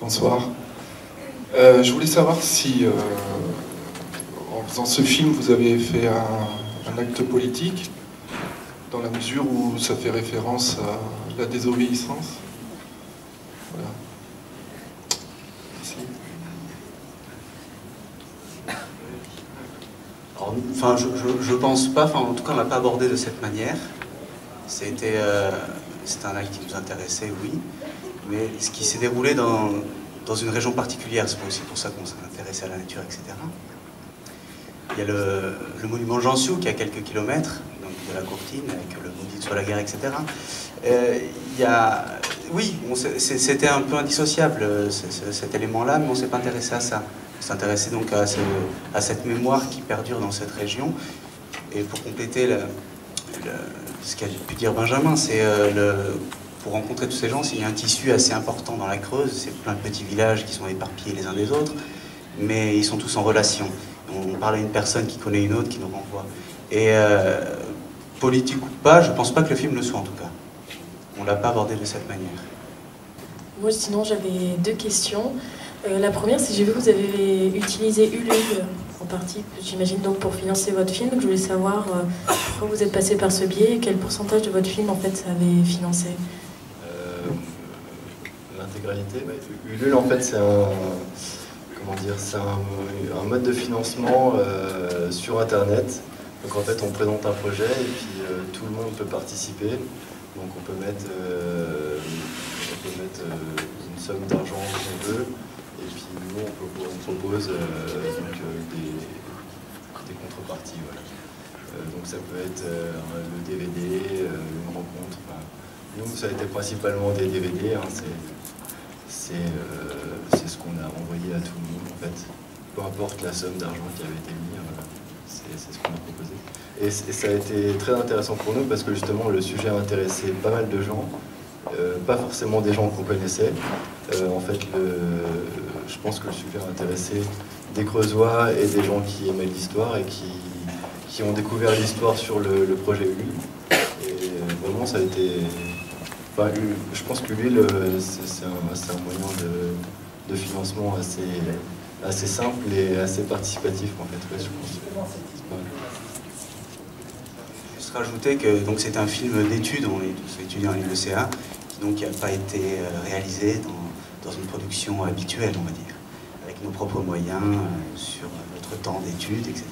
Bonsoir. Je voulais savoir si, en faisant ce film, vous avez fait un acte politique, dans la mesure où ça fait référence à la désobéissance. Voilà. Merci. Alors, enfin, je pense pas, enfin, en tout cas, on l'a pas abordé de cette manière. C'était un acte qui nous intéressait, oui, mais ce qui s'est déroulé dans une région particulière, c'est aussi pour ça qu'on s'est intéressé à la nature, etc. Il y a le monument Jean Sou qui est à quelques kilomètres donc de la Courtine, avec le maudit sur la guerre, etc. Oui, c'était un peu indissociable cet élément-là, mais on ne s'est pas intéressé à ça. On s'est intéressé donc à cette mémoire qui perdure dans cette région. Et pour compléter ce qu'a pu dire Benjamin, c'est pour rencontrer tous ces gens, il y a un tissu assez important dans la Creuse, c'est plein de petits villages qui sont éparpillés les uns des autres, mais ils sont tous en relation. On parle à une personne qui connaît une autre, qui nous renvoie. Et politique ou pas, je pense pas que le film le soit en tout cas. On l'a pas abordé de cette manière. Moi sinon j'avais deux questions. La première, c'est j'ai vu que vous avez utilisé Ulule en partie, j'imagine donc pour financer votre film. Je voulais savoir pourquoi vous êtes passé par ce biais et quel pourcentage de votre film en fait ça avait financé. L'intégralité, Ulule en fait c'est un mode de financement sur internet. Donc en fait on présente un projet et puis tout le monde peut participer. Donc on peut mettre une somme d'argent qu'on veut. Et puis nous, on propose des contreparties. Voilà. Donc ça peut être le DVD, une rencontre. Enfin, nous, ça a été principalement des DVD. Hein, c'est ce qu'on a envoyé à tout le monde, en fait. Peu importe la somme d'argent qui avait été mise, c'est ce qu'on a proposé. Et ça a été très intéressant pour nous parce que justement, le sujet a intéressé pas mal de gens. Pas forcément des gens qu'on connaissait. En fait, je pense que le sujet a intéressé des Creusois et des gens qui aimaient l'histoire et qui ont découvert l'histoire sur le projet Ulule. Et vraiment, ça a été... Enfin, je pense que l'Ulule, c'est un moyen de financement assez simple et assez participatif, en fait. Ouais, je pense. Juste rajouter que c'était un film d'études, on est tous étudiants à l'UECA, qui n'a pas été réalisé dans une production habituelle, on va dire, avec nos propres moyens, sur notre temps d'études, etc.